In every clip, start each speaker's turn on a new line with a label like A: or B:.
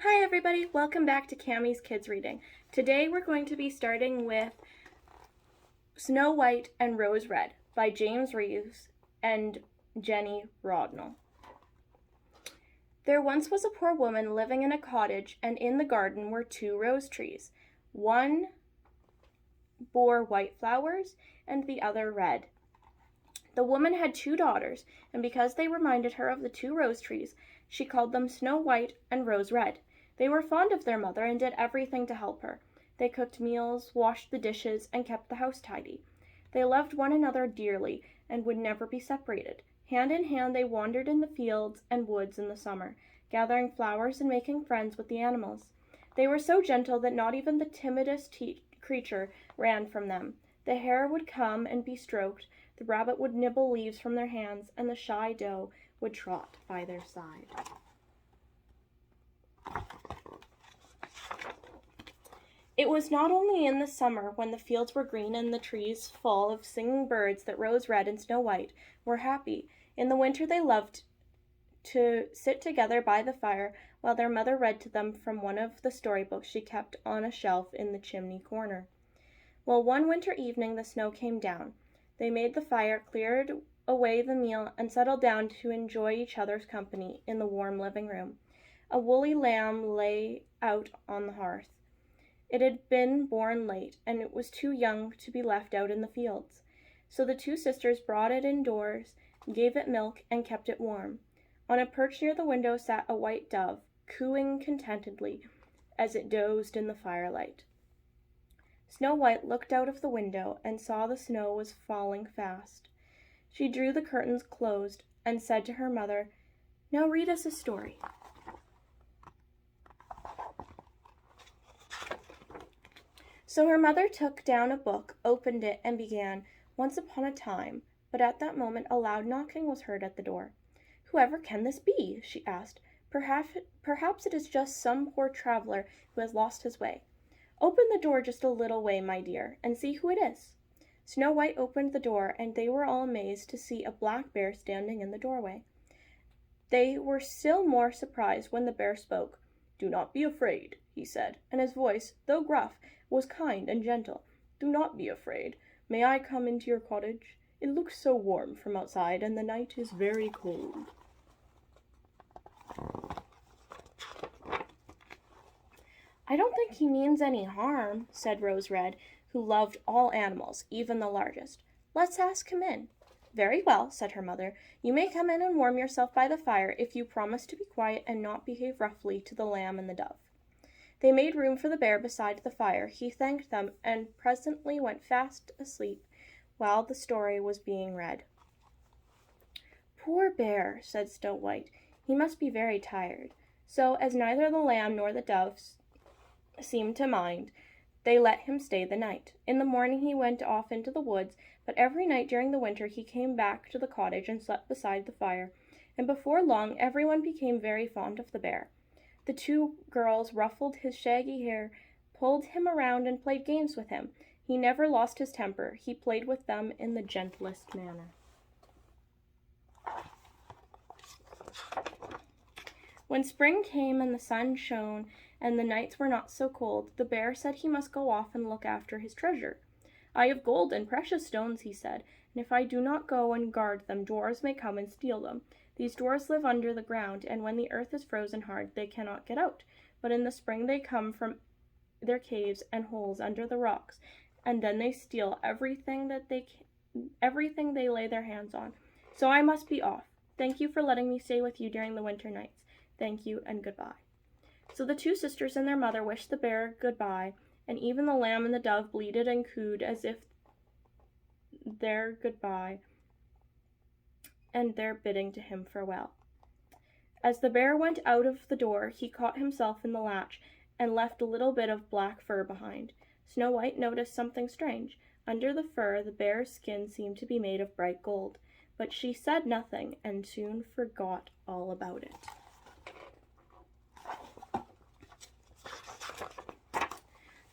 A: Hi everybody, welcome back to Cammie's Kids Reading. Today we're going to be starting with Snow White and Rose Red by James Reeves and Jenny Rodwell. There once was a poor woman living in a cottage, and in the garden were two rose trees. One bore white flowers and the other red. The woman had two daughters, and because they reminded her of the two rose trees, she called them Snow White and Rose Red. They were fond of their mother and did everything to help her. They cooked meals, washed the dishes, and kept the house tidy. They loved one another dearly and would never be separated. Hand in hand they wandered in the fields and woods in the summer, gathering flowers and making friends with the animals. They were so gentle that not even the timidest creature ran from them. The hare would come and be stroked, the rabbit would nibble leaves from their hands, and the shy doe would trot by their side. It was not only in the summer, when the fields were green and the trees full of singing birds, that Rose Red and Snow White were happy. In the winter they loved to sit together by the fire while their mother read to them from one of the storybooks she kept on a shelf in the chimney corner. Well, one winter evening the snow came down. They made the fire, cleared away the meal, and settled down to enjoy each other's company in the warm living room. A woolly lamb lay out on the hearth. It had been born late, and it was too young to be left out in the fields. So the two sisters brought it indoors, gave it milk, and kept it warm. On a perch near the window sat a white dove, cooing contentedly as it dozed in the firelight. Snow White looked out of the window and saw the snow was falling fast. She drew the curtains closed and said to her mother, "Now read us a story." So her mother took down a book, opened it, and began, "Once upon a time," but at that moment a loud knocking was heard at the door. "Whoever can this be?" she asked. Perhaps it is just some poor traveler who has lost his way. "Open the door just a little way, my dear, and see who it is." Snow White opened the door, and they were all amazed to see a black bear standing in the doorway. They were still more surprised when the bear spoke. "Do not be afraid," he said, and his voice, though gruff, was kind and gentle. "Do not be afraid. May I come into your cottage? It looks so warm from outside, and the night is very cold." "I don't think he means any harm," said Rose Red, who loved all animals, even the largest. "Let's ask him in." "Very well," said her mother. "You may come in and warm yourself by the fire if you promise to be quiet and not behave roughly to the lamb and the dove." They made room for the bear beside the fire. He thanked them and presently went fast asleep while the story was being read. "Poor bear," said Snow White. "He must be very tired." So, as neither the lamb nor the dove seemed to mind, they let him stay the night. In the morning he went off into the woods, but every night during the winter he came back to the cottage and slept beside the fire, and before long everyone became very fond of the bear. The two girls ruffled his shaggy hair, pulled him around, and played games with him. He never lost his temper. He played with them in the gentlest manner. When spring came and the sun shone and the nights were not so cold, the bear said he must go off and look after his treasure. "I have gold and precious stones," he said, "and if I do not go and guard them, dwarfs may come and steal them. These dwarfs live under the ground, and when the earth is frozen hard, they cannot get out. But in the spring they come from their caves and holes under the rocks, and then they steal everything they lay their hands on. So I must be off. Thank you for letting me stay with you during the winter nights. Thank you and goodbye." So the two sisters and their mother wished the bear goodbye, and even the lamb and the dove bleated and cooed as if their goodbye and their bidding to him farewell. As the bear went out of the door, he caught himself in the latch and left a little bit of black fur behind. Snow White noticed something strange. Under the fur, the bear's skin seemed to be made of bright gold, but she said nothing and soon forgot all about it.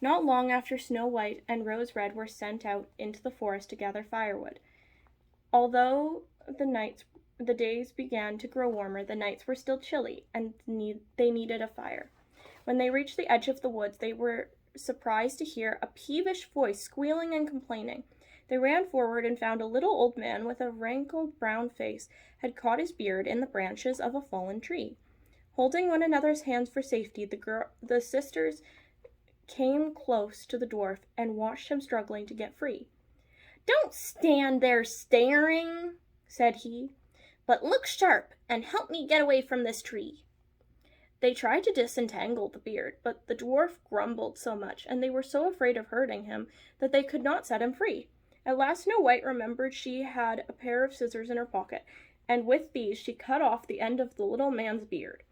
A: Not long after Snow White and Rose Red were sent out into the forest to gather firewood. Although the days began to grow warmer, the nights were still chilly, and they needed a fire. When they reached the edge of the woods, they were surprised to hear a peevish voice squealing and complaining. They ran forward and found a little old man with a wrinkled brown face had caught his beard in the branches of a fallen tree. Holding one another's hands for safety, the sisters came close to the dwarf and watched him struggling to get free. "Don't stand there staring," said he, "but look sharp and help me get away from this tree." They tried to disentangle the beard, but the dwarf grumbled so much, and they were so afraid of hurting him, that they could not set him free. At last Snow White remembered she had a pair of scissors in her pocket, and with these she cut off the end of the little man's beard.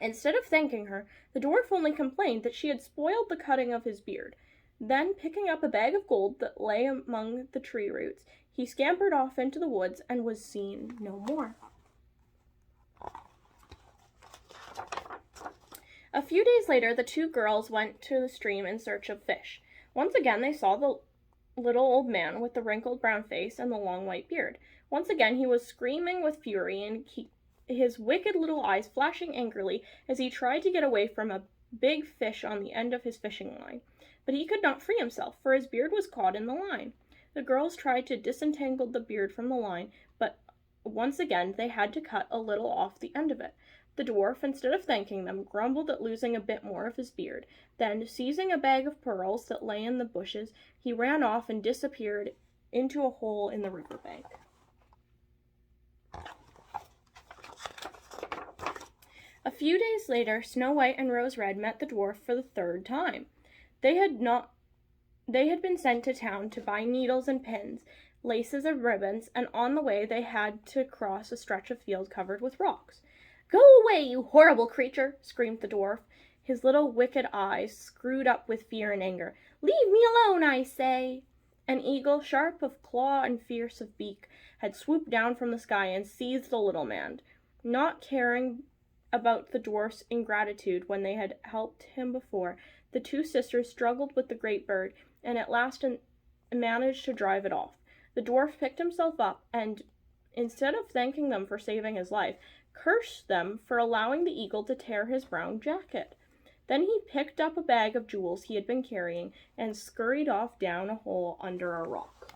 A: Instead of thanking her, the dwarf only complained that she had spoiled the cutting of his beard. Then, picking up a bag of gold that lay among the tree roots, he scampered off into the woods and was seen no more. A few days later, the two girls went to the stream in search of fish. Once again, they saw the little old man with the wrinkled brown face and the long white beard. Once again, he was screaming with fury, and his wicked little eyes flashing angrily as he tried to get away from a big fish on the end of his fishing line. But he could not free himself, for his beard was caught in the line. The girls tried to disentangle the beard from the line, but once again they had to cut a little off the end of it. The dwarf, instead of thanking them, grumbled at losing a bit more of his beard. Then, seizing a bag of pearls that lay in the bushes, he ran off and disappeared into a hole in the river bank. A few days later, Snow White and Rose Red met the dwarf for the third time. They had been sent to town to buy needles and pins, laces and ribbons, and on the way they had to cross a stretch of field covered with rocks. "Go away, you horrible creature!" screamed the dwarf, his little wicked eyes screwed up with fear and anger. "Leave me alone, I say!" An eagle, sharp of claw and fierce of beak, had swooped down from the sky and seized the little man. Not caring about the dwarf's ingratitude when they had helped him before, the two sisters struggled with the great bird, and at last managed to drive it off. The dwarf picked himself up, and, instead of thanking them for saving his life, cursed them for allowing the eagle to tear his brown jacket. Then he picked up a bag of jewels he had been carrying and scurried off down a hole under a rock.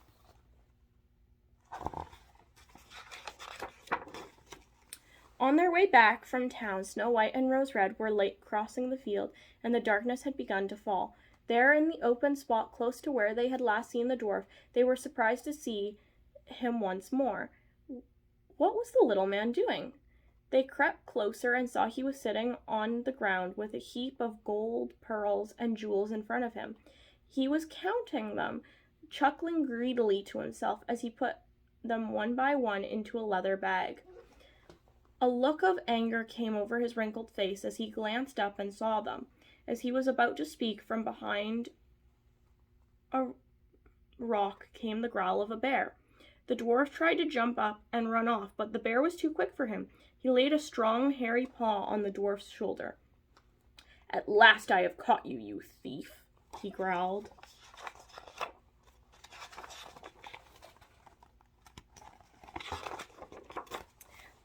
A: On their way back from town, Snow White and Rose Red were late crossing the field, and the darkness had begun to fall. There, in the open spot close to where they had last seen the dwarf, they were surprised to see him once more. What was the little man doing? They crept closer and saw he was sitting on the ground with a heap of gold, pearls, and jewels in front of him. He was counting them, chuckling greedily to himself as he put them one by one into a leather bag. A look of anger came over his wrinkled face as he glanced up and saw them. As he was about to speak, from behind a rock came the growl of a bear. The dwarf tried to jump up and run off, but the bear was too quick for him. He laid a strong, hairy paw on the dwarf's shoulder. "At last I have caught you, you thief," he growled.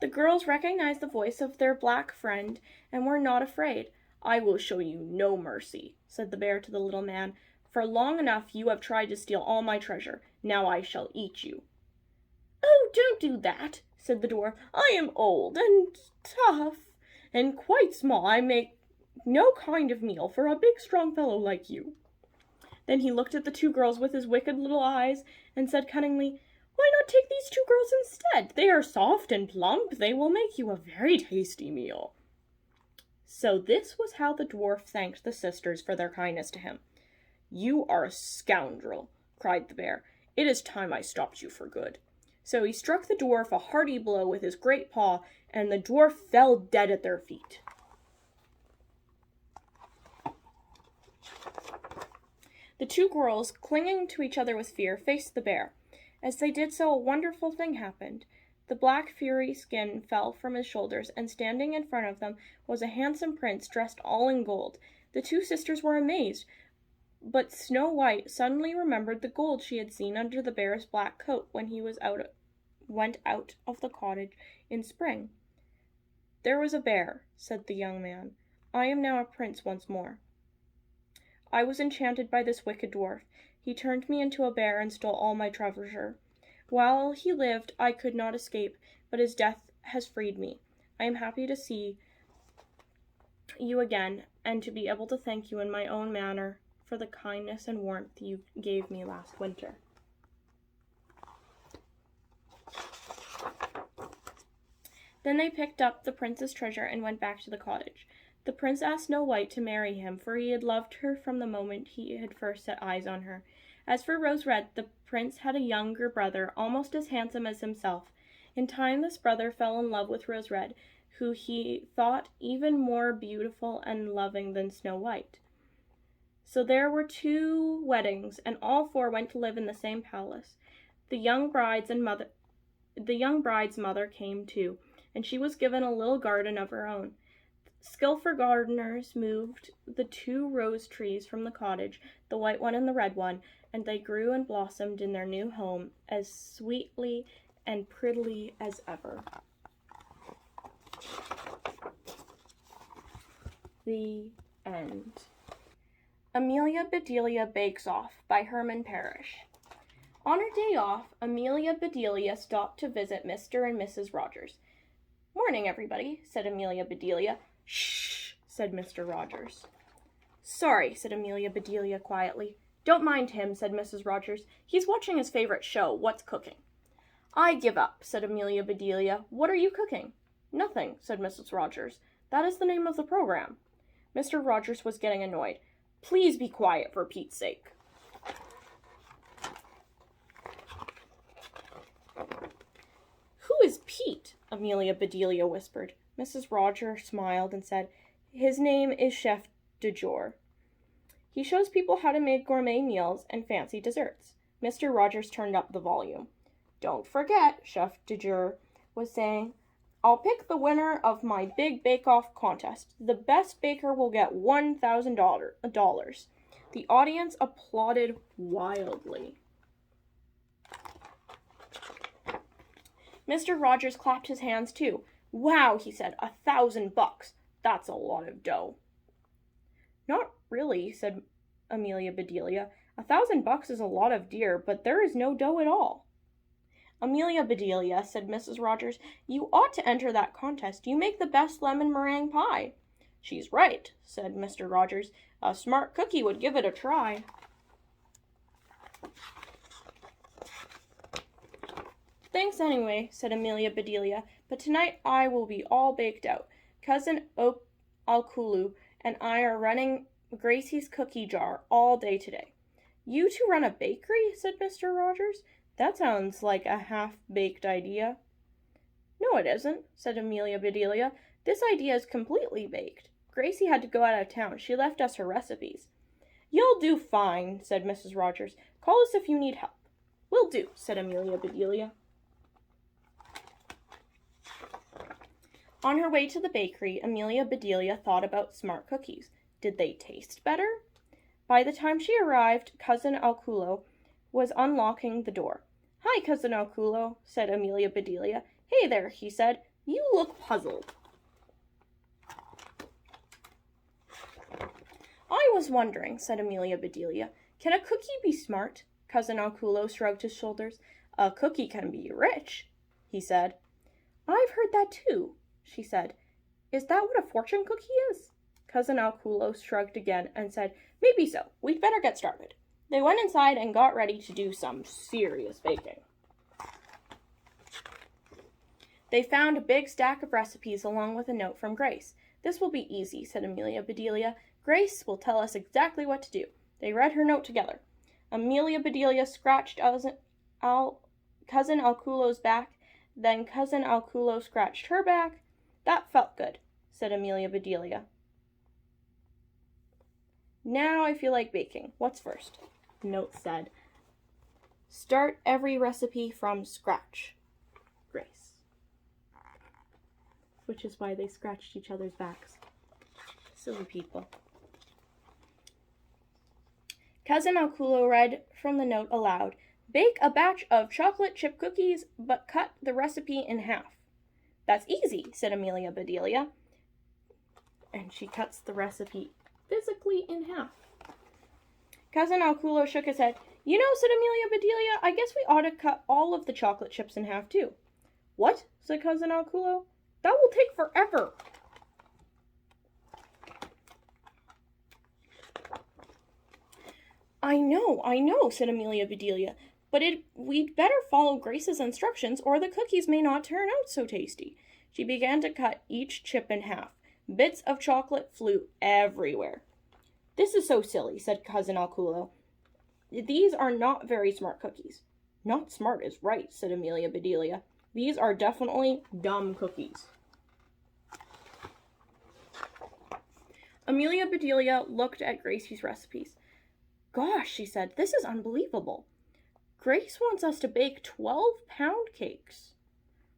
A: The girls recognized the voice of their black friend and were not afraid. "I will show you no mercy," said the bear to the little man. "For long enough you have tried to steal all my treasure. Now I shall eat you." "Oh, don't do that," said the dwarf. "I am old and tough and quite small. I make no kind of meal for a big, strong fellow like you." Then he looked at the two girls with his wicked little eyes and said cunningly, "Why not take these two girls instead? They are soft and plump. They will make you a very tasty meal." So this was how the dwarf thanked the sisters for their kindness to him. "You are a scoundrel," cried the bear. "It is time I stopped you for good." So he struck the dwarf a hearty blow with his great paw, and the dwarf fell dead at their feet. The two girls, clinging to each other with fear, faced the bear. As they did so, a wonderful thing happened. The black fury skin fell from his shoulders, and standing in front of them was a handsome prince dressed all in gold. The two sisters were amazed, but Snow White suddenly remembered the gold she had seen under the bear's black coat when he went out of the cottage in spring. "There was a bear," said the young man. I am now a prince once more. I was enchanted by this wicked dwarf. He turned me into a bear and stole all my treasure. While he lived, I could not escape, but his death has freed me. I am happy to see you again, and to be able to thank you in my own manner for the kindness and warmth you gave me last winter. Then they picked up the prince's treasure and went back to the cottage. The prince asked Snow White to marry him, for he had loved her from the moment he had first set eyes on her. As for Rose Red, the prince had a younger brother, almost as handsome as himself. In time, this brother fell in love with Rose Red, who he thought even more beautiful and loving than Snow White. So there were 2 weddings, and all 4 went to live in the same palace. The young bride's mother came too, and she was given a little garden of her own. Skillful gardeners moved the 2 rose trees from the cottage, the white one and the red one, and they grew and blossomed in their new home as sweetly and prettily as ever. The end. Amelia Bedelia Bakes Off by Herman Parish. On her day off, Amelia Bedelia stopped to visit Mr. and Mrs. Rogers. "Morning, everybody," said Amelia Bedelia. "Shh," said Mr. Rogers. "Sorry," said Amelia Bedelia quietly. "Don't mind him," said Mrs. Rogers. "He's watching his favorite show, What's Cooking." "I give up," said Amelia Bedelia. "What are you cooking?" "Nothing," said Mrs. Rogers. "That is the name of the program." Mr. Rogers was getting annoyed. "Please be quiet, for Pete's sake." "Who is Pete?" Amelia Bedelia whispered. Mrs. Rogers smiled and said, "His name is Chef du Jour. He shows people how to make gourmet meals and fancy desserts." Mr. Rogers turned up the volume. "Don't forget," Chef du Jour was saying, "I'll pick the winner of my big bake-off contest. The best baker will get $1,000. The audience applauded wildly. Mr. Rogers clapped his hands too. "Wow," he said, $1,000. That's a lot of dough." "Not really," said Amelia Bedelia. $1,000 is a lot of deer, but there is no dough at all." "Amelia Bedelia," said Mrs. Rogers, "you ought to enter that contest. You make the best lemon meringue pie." "She's right," said Mr. Rogers. "A smart cookie would give it a try." "Thanks anyway," said Amelia Bedelia, "but tonight I will be all baked out. Cousin Alkulu and I are running Gracie's cookie jar all day today." "You 2 run a bakery?" said Mr. Rogers. "That sounds like a half-baked idea." "No, it isn't," said Amelia Bedelia. "This idea is completely baked. Gracie had to go out of town. She left us her recipes." "You'll do fine," said Mrs. Rogers. "Call us if you need help." "Will do," said Amelia Bedelia. On her way to the bakery, Amelia Bedelia thought about smart cookies. Did they taste better? By the time she arrived, Cousin Alculo was unlocking the door. "Hi, Cousin Alculo," said Amelia Bedelia. "Hey there," he said. "You look puzzled." "I was wondering," said Amelia Bedelia, "can a cookie be smart?" Cousin Alculo shrugged his shoulders. "A cookie can be rich," he said. "I've heard that too," she said. "Is that what a fortune cookie is?" Cousin Alculo shrugged again and said, "Maybe so. We'd better get started." They went inside and got ready to do some serious baking. They found a big stack of recipes along with a note from Grace. "This will be easy," said Amelia Bedelia. "Grace will tell us exactly what to do." They read her note together. Amelia Bedelia scratched Cousin Alculo's back, then Cousin Alculo scratched her back. "That felt good," said Amelia Bedelia. "Now I feel like baking. What's first?" The note said, "Start every recipe from scratch. Grace." Which is why they scratched each other's backs. Silly people. Cousin Alculo read from the note aloud. "Bake a batch of chocolate chip cookies, but cut the recipe in half." "That's easy," said Amelia Bedelia. and she cuts the recipe physically in half. Cousin Alculo shook his head. You know, said Amelia Bedelia, I guess we ought to cut all of the chocolate chips in half, too. What? Said Cousin Alculo. That will take forever. I know, said Amelia Bedelia, but we'd better follow Grace's instructions or the cookies may not turn out so tasty. She began to cut each chip in half. Bits of chocolate flew everywhere. This is so silly, said Cousin Alculo. These are not very smart cookies. Not smart is right, said Amelia Bedelia. These are definitely dumb cookies. Amelia Bedelia looked at Gracie's recipes. Gosh, she said, this is unbelievable. Grace wants us to bake 12-pound cakes.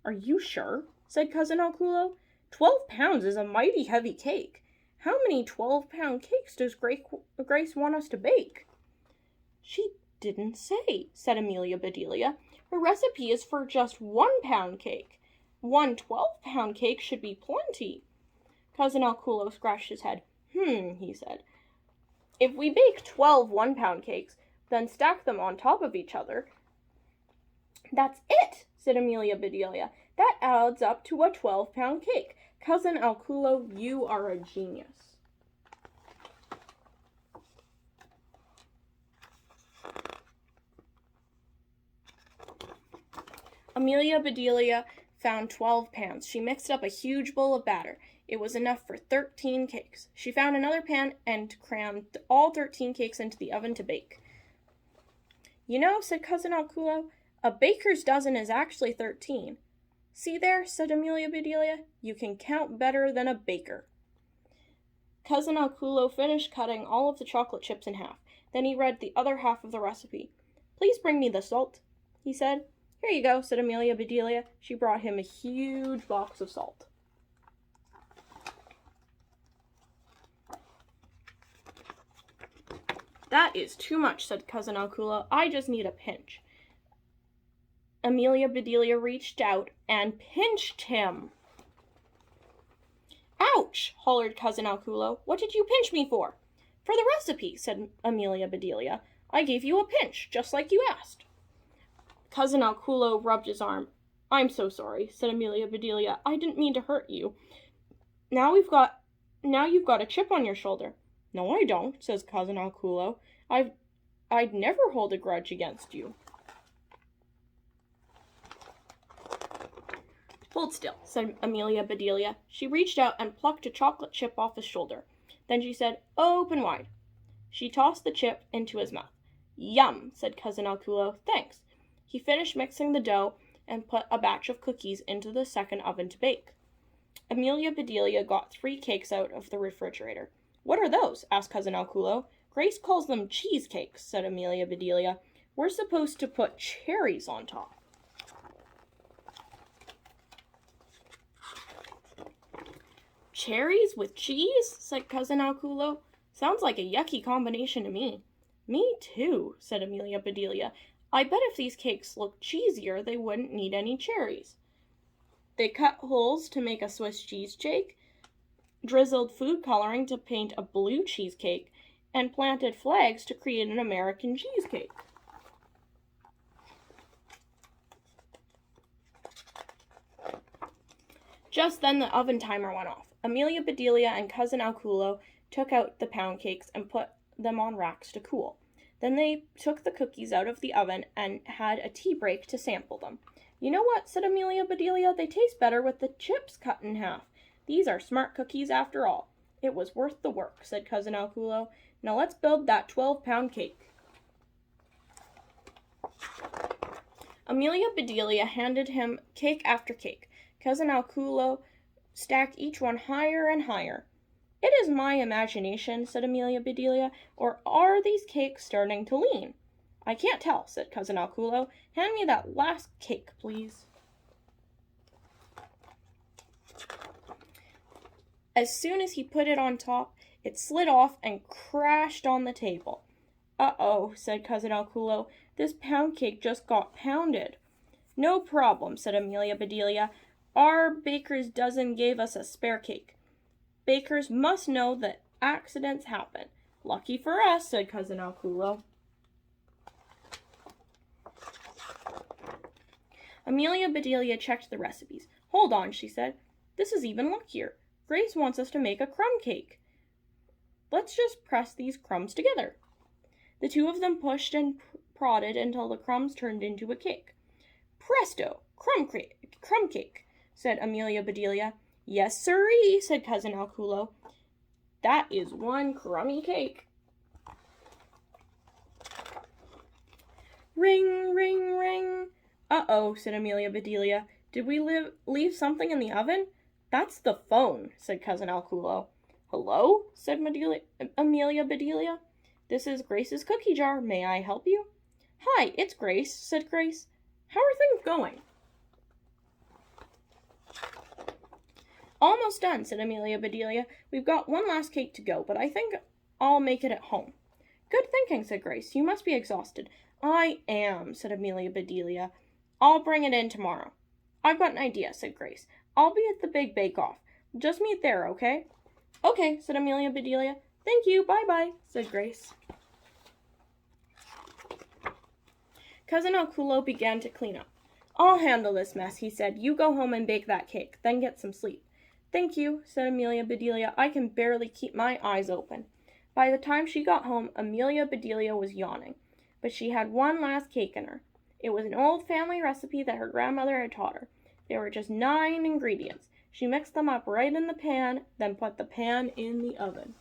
A: Are you sure? Said Cousin Alculo. 12 pounds is a mighty heavy cake. How many 12-pound cakes does Grace want us to bake? She didn't say, said Amelia Bedelia. Her recipe is for just 1-pound cake. 1 12-pound cake should be plenty. Cousin Alculo scratched his head. He said. If we bake 12 1-pound cakes, then stack them on top of each other. That's it, said Amelia Bedelia. That adds up to a 12-pound cake. Cousin Alculo, you are a genius. Amelia Bedelia found 12 pans. She mixed up a huge bowl of batter. It was enough for 13 cakes. She found another pan and crammed all 13 cakes into the oven to bake. You know, said Cousin Alculo, a baker's dozen is actually 13. See there, said Amelia Bedelia, you can count better than a baker. Cousin Alculo finished cutting all of the chocolate chips in half. Then he read the other half of the recipe. Please bring me the salt, he said. Here you go, said Amelia Bedelia. She brought him a huge box of salt. That is too much, said Cousin Alculo. I just need a pinch. Amelia Bedelia reached out and pinched him. Ouch, hollered Cousin Alculo. What did you pinch me for? For the recipe, said Amelia Bedelia. I gave you a pinch, just like you asked. Cousin Alculo rubbed his arm. I'm so sorry, said Amelia Bedelia. I didn't mean to hurt you. Now you've got a chip on your shoulder. No, I don't, says Cousin Alculo. I'd never hold a grudge against you. Hold still, said Amelia Bedelia. She reached out and plucked a chocolate chip off his shoulder. Then she said, open wide. She tossed the chip into his mouth. Yum, said Cousin Alculo. Thanks. He finished mixing the dough and put a batch of cookies into the second oven to bake. Amelia Bedelia got 3 cakes out of the refrigerator. What are those? Asked Cousin Alculo. Grace calls them cheesecakes, said Amelia Bedelia. We're supposed to put cherries on top. Cherries with cheese? Said Cousin Alculo. Sounds like a yucky combination to me. Me too, said Amelia Bedelia. I bet if these cakes looked cheesier, they wouldn't need any cherries. They cut holes to make a Swiss cheesecake, drizzled food coloring to paint a blue cheesecake, and planted flags to create an American cheesecake. Just then the oven timer went off. Amelia Bedelia and Cousin Alculo took out the pound cakes and put them on racks to cool. Then they took the cookies out of the oven and had a tea break to sample them. You know what, said Amelia Bedelia, they taste better with the chips cut in half. These are smart cookies after all. It was worth the work, said Cousin Alculo. Now let's build that 12-pound cake. Amelia Bedelia handed him cake after cake. Cousin Alculo stacked each one higher and higher. It is my imagination, said Amelia Bedelia, or are these cakes starting to lean? I can't tell, said Cousin Alculo. Hand me that last cake, please. As soon as he put it on top, it slid off and crashed on the table. Uh-oh, said Cousin Alculo. This pound cake just got pounded. No problem, said Amelia Bedelia. Our baker's dozen gave us a spare cake. bakers must know that accidents happen. Lucky for us, said Cousin Alculo. Amelia Bedelia checked the recipes. Hold on, she said. This is even luckier. Grace wants us to make a crumb cake. Let's just press these crumbs together. The two of them pushed and prodded until the crumbs turned into a cake. Presto! Crumb cake, said Amelia Bedelia. Yes, sirree, said Cousin Alculo. That is one crummy cake. Ring, ring, ring. Uh-oh, said Amelia Bedelia. Did we leave something in the oven? That's the phone, said Cousin Alculo. Hello, said Amelia Bedelia. This is Grace's cookie jar. May I help you? Hi, it's Grace, said Grace. How are things going? Almost done, said Amelia Bedelia. We've got one last cake to go, but I think I'll make it at home. Good thinking, said Grace. You must be exhausted. I am, said Amelia Bedelia. I'll bring it in tomorrow. I've got an idea, said Grace. I'll be at the big bake-off. Just meet there, okay? Okay, said Amelia Bedelia. Thank you, bye-bye, said Grace. Cousin Alculo began to clean up. I'll handle this mess, he said. You go home and bake that cake, then get some sleep. Thank you, said Amelia Bedelia. I can barely keep my eyes open. By the time she got home, Amelia Bedelia was yawning. But she had one last cake in her. It was an old family recipe that her grandmother had taught her. There were just 9 ingredients. She mixed them up right in the pan, then put the pan in the oven.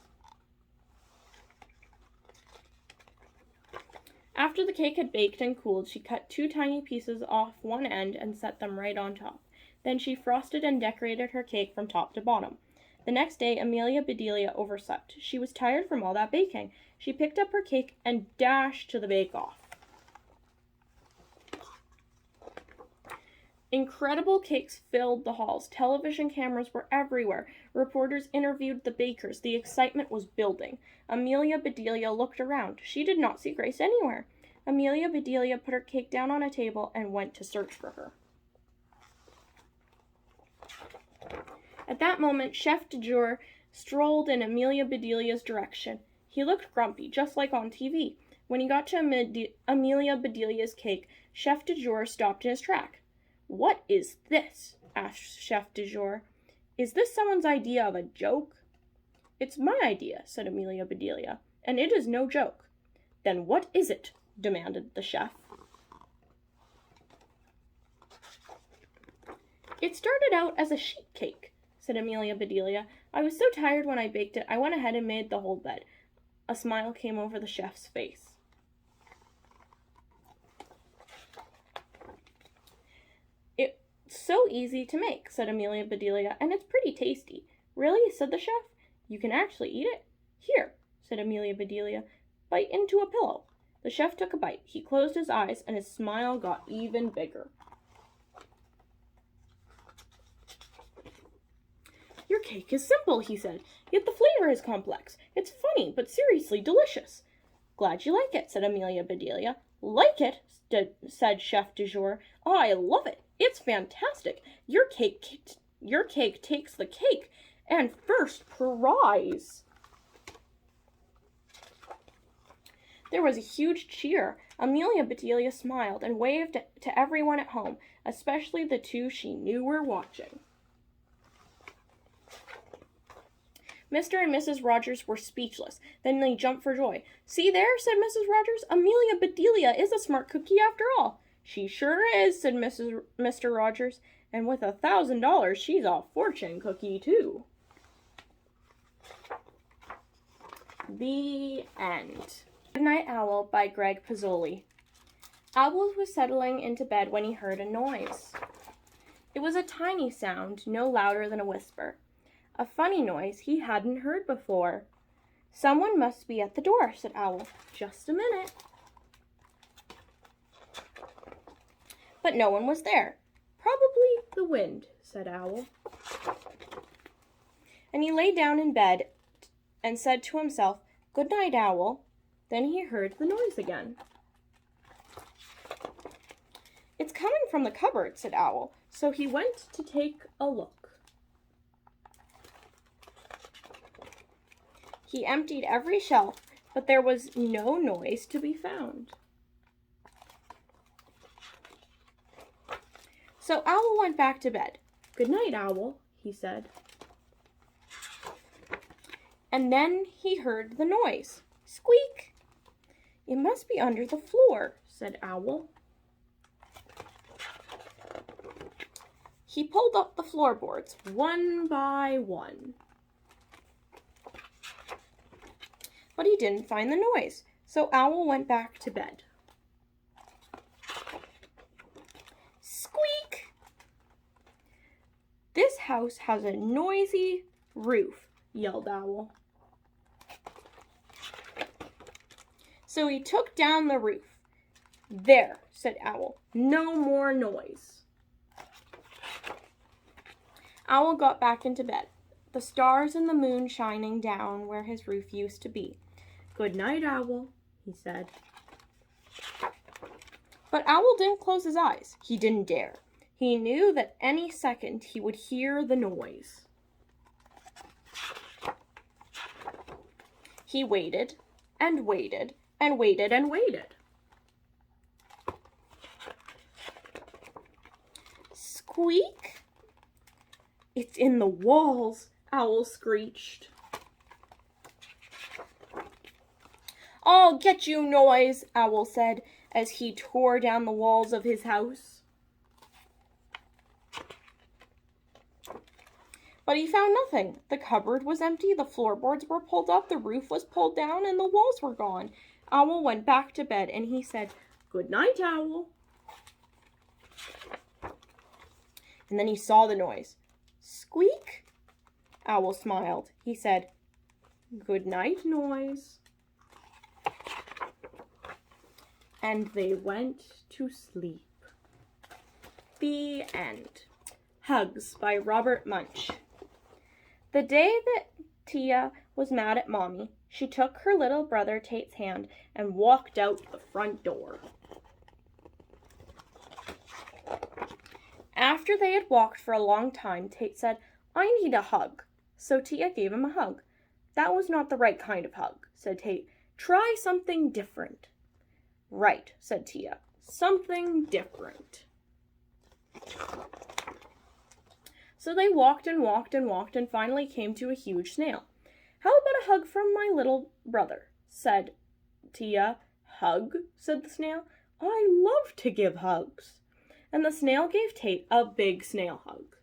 A: After the cake had baked and cooled, she cut 2 tiny pieces off one end and set them right on top. Then she frosted and decorated her cake from top to bottom. The next day, Amelia Bedelia overslept. She was tired from all that baking. She picked up her cake and dashed to the bake-off. Incredible cakes filled the halls. Television cameras were everywhere. Reporters interviewed the bakers. The excitement was building. Amelia Bedelia looked around. She did not see Grace anywhere. Amelia Bedelia put her cake down on a table and went to search for her. At that moment, Chef de Jour strolled in Amelia Bedelia's direction. He looked grumpy, just like on TV. When he got to Amelia Bedelia's cake, Chef de Jour stopped in his track. What is this? Asked Chef de Jour. Is this someone's idea of a joke? It's my idea, said Amelia Bedelia, and it is no joke. Then what is it? Demanded the chef. It started out as a sheet cake, said Amelia Bedelia. I was so tired when I baked it, I went ahead and made the whole bed. A smile came over the chef's face. It's so easy to make, said Amelia Bedelia, and it's pretty tasty. Really? Said the chef. You can actually eat it? Here, said Amelia Bedelia. Bite into a pillow. The chef took a bite. He closed his eyes, and his smile got even bigger. Your cake is simple, he said, yet the flavor is complex. It's funny, but seriously delicious. Glad you like it, said Amelia Bedelia. Like it? Said Chef de Jour. Oh, I love it. It's fantastic. Your cake takes the cake. And first prize. There was a huge cheer. Amelia Bedelia smiled and waved to everyone at home, especially the two she knew were watching. Mr. and Mrs. Rogers were speechless. Then they jumped for joy. See there, said Mrs. Rogers. Amelia Bedelia is a smart cookie after all. She sure is, said Mr. Rogers. And with $1,000, she's a fortune cookie, too. The End. Good Night Owl by Greg Pizzoli. Owl was settling into bed when he heard a noise. It was a tiny sound, no louder than a whisper. A funny noise he hadn't heard before. Someone must be at the door, said Owl. Just a minute. But no one was there. Probably the wind, said Owl. And he lay down in bed and said to himself, Good night, Owl. Then he heard the noise again. It's coming from the cupboard, said Owl. So he went to take a look. He emptied every shelf, but there was no noise to be found. So Owl went back to bed. "Good night, Owl," he said. And then he heard the noise. Squeak! "It must be under the floor," said Owl. He pulled up the floorboards one by one. But he didn't find the noise, so Owl went back to bed. Squeak! "This house has a noisy roof," yelled Owl. So he took down the roof. "There," said Owl, "no more noise." Owl got back into bed, the stars and the moon shining down where his roof used to be. "Good night, Owl," he said. But Owl didn't close his eyes. He didn't dare. He knew that any second he would hear the noise. He waited and waited and waited and waited. Squeak! "It's in the walls," Owl screeched. "I'll get you, noise," Owl said as he tore down the walls of his house. But he found nothing. The cupboard was empty, the floorboards were pulled up, the roof was pulled down, and the walls were gone. Owl went back to bed and he said, "Good night, Owl." And then he saw the noise. Squeak! Owl smiled. He said, "Good night, noise." And they went to sleep. The end. Hugs by Robert Munsch. The day that Tia was mad at Mommy, she took her little brother Tate's hand and walked out the front door. After they had walked for a long time, Tate said, "I need a hug." So Tia gave him a hug. "That was not the right kind of hug," said Tate. "Try something different." "Right," said Tia. "Something different." So they walked and walked and walked and finally came to a huge snail. "How about a hug from my little brother?" said Tia. "Hug?" said the snail. "I love to give hugs." And the snail gave Tate a big snail hug.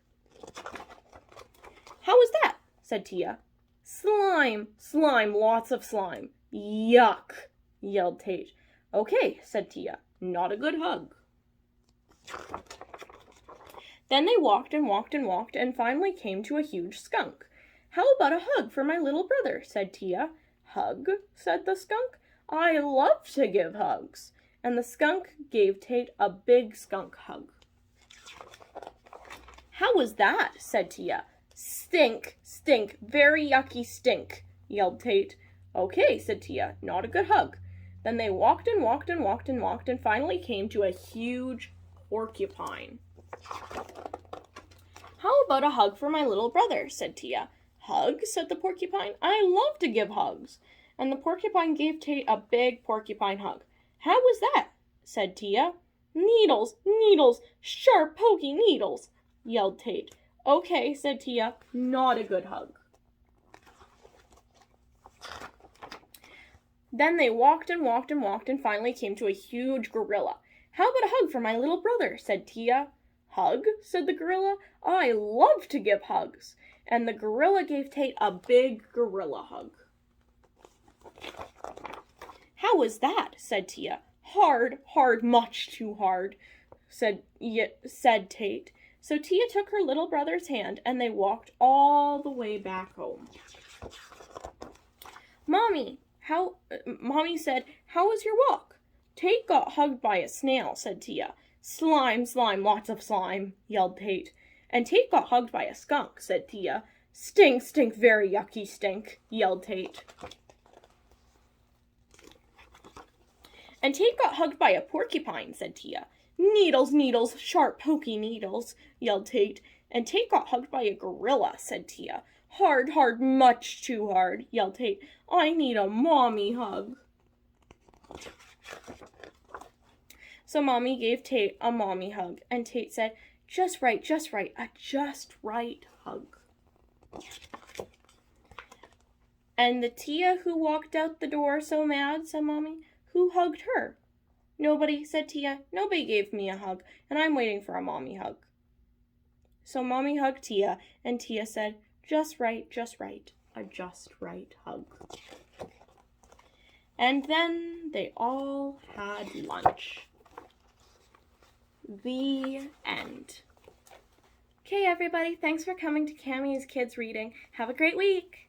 A: "How was that?" said Tia. "Slime, slime, lots of slime." "Yuck," yelled Tate. "Okay," said Tia. "Not a good hug." Then they walked and walked and walked and finally came to a huge skunk. "How about a hug for my little brother?" said Tia. "Hug?" said the skunk. "I love to give hugs." And the skunk gave Tate a big skunk hug. "How was that?" said Tia. "Stink, stink, very yucky stink," yelled Tate. "Okay," said Tia. "Not a good hug." Then they walked and walked and walked and walked and finally came to a huge porcupine. "How about a hug for my little brother?" said Tia. "Hug?" said the porcupine. "I love to give hugs." And the porcupine gave Tate a big porcupine hug. "How was that?" said Tia. "Needles, needles, sharp, pokey needles," yelled Tate. "Okay," said Tia. "Not a good hug." Then they walked and walked and walked and finally came to a huge gorilla. "How about a hug for my little brother?" said Tia. "Hug?" said the gorilla. "I love to give hugs." And the gorilla gave Tate a big gorilla hug. "How was that?" said Tia. "Hard, hard, much too hard," said Tate. So Tia took her little brother's hand and they walked all the way back home. Mommy said, "How was your walk?" "Tate got hugged by a snail," said Tia. "Slime, slime, lots of slime," yelled Tate. "And Tate got hugged by a skunk," said Tia. "Stink, stink, very yucky stink," yelled Tate. "And Tate got hugged by a porcupine," said Tia. "Needles, needles, sharp, pokey needles," yelled Tate. "And Tate got hugged by a gorilla," said Tia. Hard, hard, much too hard, yelled Tate. I need a mommy hug. So Mommy gave Tate a mommy hug, and Tate said, just right, a just right hug. And the Tia who walked out the door so mad, said Mommy, who hugged her? Nobody, said Tia. Nobody gave me a hug, and I'm waiting for a mommy hug. So Mommy hugged Tia, and Tia said, just right, a just right hug. And then they all had lunch. The end. Okay, everybody, thanks for coming to Cammie's Kids Reading. Have a great week.